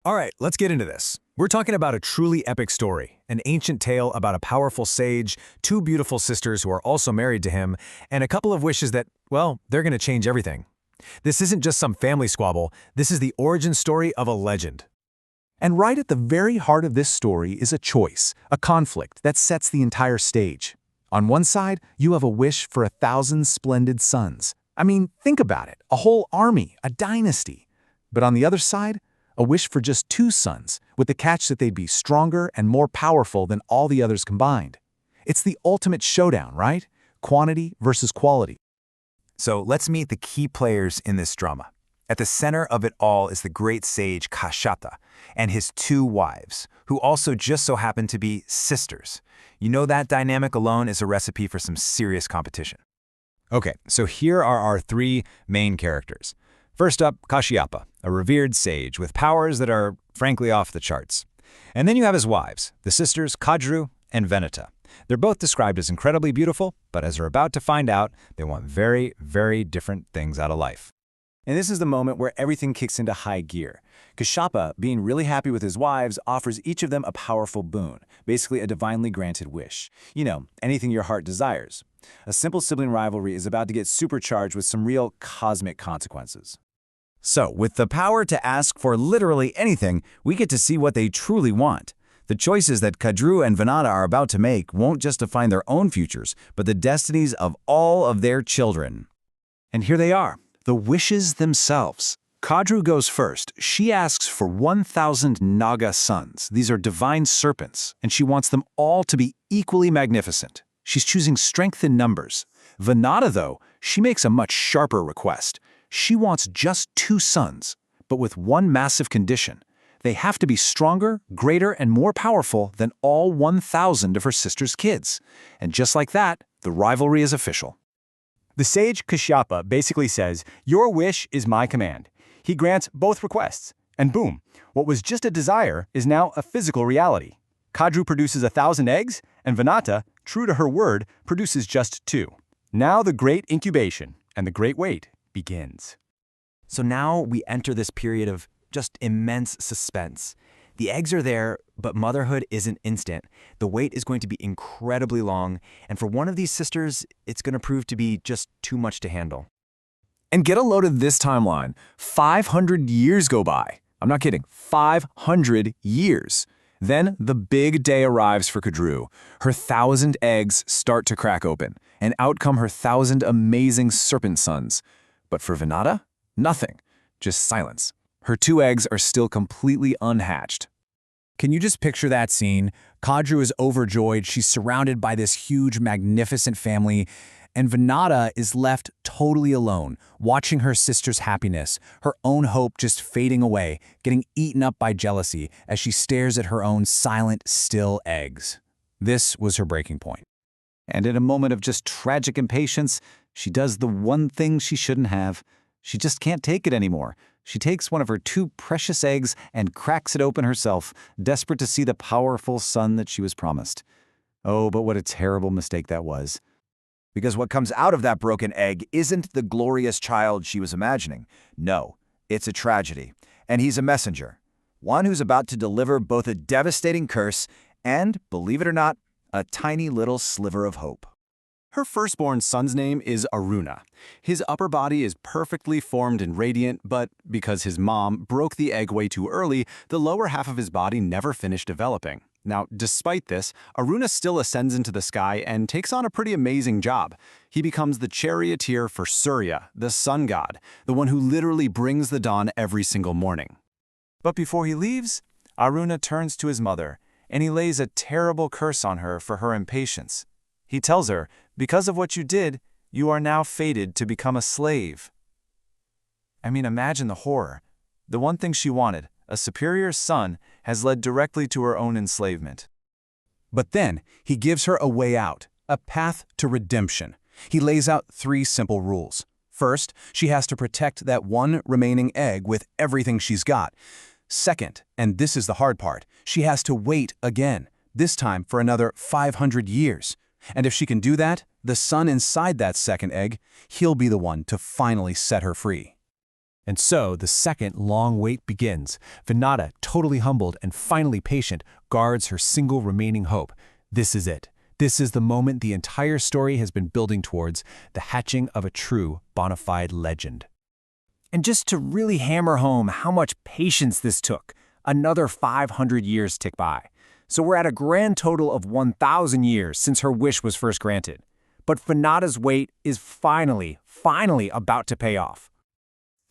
All right, let's get into this. We're talking about a truly epic story, an ancient tale about a powerful sage, two beautiful sisters who are also married to him, and a couple of wishes that, well, they're going to change everything. This isn't just some family squabble, this is the origin story of a legend. And right at the very heart of this story is a choice, a conflict that sets the entire stage. On one side, you have a wish for 1,000 splendid sons. I mean, think about it, a whole army, a dynasty. But on the other side, a wish for just 2 sons, with the catch that they'd be stronger and more powerful than all the others combined. It's the ultimate showdown, right? Quantity versus quality. So let's meet the key players in this drama. At the center of it all is the great sage Kashyapa and his 2 wives, who also just so happen to be sisters. You know that dynamic alone is a recipe for some serious competition. Okay, so here are our 3 main characters. First up, Kashyapa, a revered sage with powers that are, frankly, off the charts. And then you have his wives, the sisters Kadru and Vinata. They're both described as incredibly beautiful, but as we're about to find out, they want very, very different things out of life. And this is the moment where everything kicks into high gear. Kashyapa, being really happy with his wives, offers each of them a powerful boon, basically a divinely granted wish. You know, anything your heart desires. A simple sibling rivalry is about to get supercharged with some real cosmic consequences. So, with the power to ask for literally anything, we get to see what they truly want. The choices that Kadru and Vinata are about to make won't just define their own futures, but the destinies of all of their children. And here they are, the wishes themselves. Kadru goes first. She asks for 1,000 Naga sons. These are divine serpents, and she wants them all to be equally magnificent. She's choosing strength in numbers. Vinata, though, she makes a much sharper request. She wants just 2 sons, but with one massive condition. They have to be stronger, greater, and more powerful than all 1,000 of her sister's kids. And just like that, the rivalry is official. The sage Kashyapa basically says, "Your wish is my command." He grants both requests, and boom, what was just a desire is now a physical reality. Kadru produces 1,000 eggs, and Vinata, true to her word, produces just 2. Now the great incubation and the great wait begins. So now we enter this period of just immense suspense. The eggs are there, but motherhood isn't instant. The wait is going to be incredibly long, and for one of these sisters, it's going to prove to be just too much to handle. And get a load of this timeline. 500 years go by. I'm not kidding, 500 years. Then the big day arrives for Kadru. Her 1,000 eggs start to crack open, and out come her 1,000 amazing serpent sons. But for Vinata, nothing, just silence. Her 2 eggs are still completely unhatched. Can you just picture that scene? Kadru is overjoyed, she's surrounded by this huge, magnificent family, and Vinata is left totally alone, watching her sister's happiness, her own hope just fading away, getting eaten up by jealousy as she stares at her own silent, still eggs. This was her breaking point. And in a moment of just tragic impatience, she does the one thing she shouldn't have. She just can't take it anymore. She takes one of her 2 precious eggs and cracks it open herself, desperate to see the powerful son that she was promised. Oh, but what a terrible mistake that was. Because what comes out of that broken egg isn't the glorious child she was imagining. No, it's a tragedy. And he's a messenger. One who's about to deliver both a devastating curse and, believe it or not, a tiny little sliver of hope. Her firstborn son's name is Aruna. His upper body is perfectly formed and radiant, but because his mom broke the egg way too early, the lower half of his body never finished developing. Now, despite this, Aruna still ascends into the sky and takes on a pretty amazing job. He becomes the charioteer for Surya, the sun god, the one who literally brings the dawn every single morning. But before he leaves, Aruna turns to his mother, and he lays a terrible curse on her for her impatience. He tells her, "Because of what you did, you are now fated to become a slave." I mean, imagine the horror. The one thing she wanted, a superior son, has led directly to her own enslavement. But then, he gives her a way out, a path to redemption. He lays out 3 simple rules. First, she has to protect that one remaining egg with everything she's got. Second, and this is the hard part, she has to wait again, this time for another 500 years. And if she can do that, the son inside that second egg, he'll be the one to finally set her free. And so the second long wait begins. Vinata, totally humbled and finally patient, guards her single remaining hope. This is it. This is the moment the entire story has been building towards, the hatching of a true, bona fide legend. And just to really hammer home how much patience this took, another 500 years tick by. So we're at a grand total of 1,000 years since her wish was first granted. But Vinata's wait is finally about to pay off.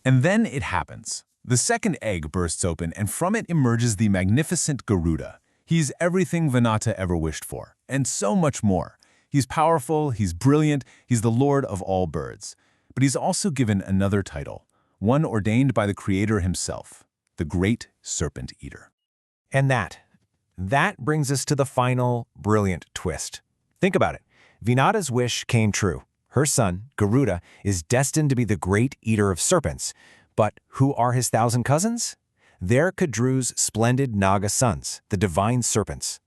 And then it happens. The second egg bursts open, and from it emerges the magnificent Garuda. He's everything Vinata ever wished for, and so much more. He's powerful, he's brilliant, he's the lord of all birds. But he's also given another title, one ordained by the creator himself, the great serpent-eater. And that brings us to the final, brilliant twist. Think about it. Vinata's wish came true. Her son, Garuda, is destined to be the great eater of serpents. But who are his 1,000 cousins? They're Kadru's splendid Naga sons, the divine serpents.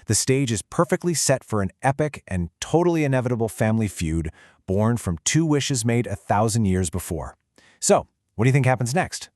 The stage is perfectly set for an epic and totally inevitable family feud born from two wishes made 1,000 years before. So, what do you think happens next?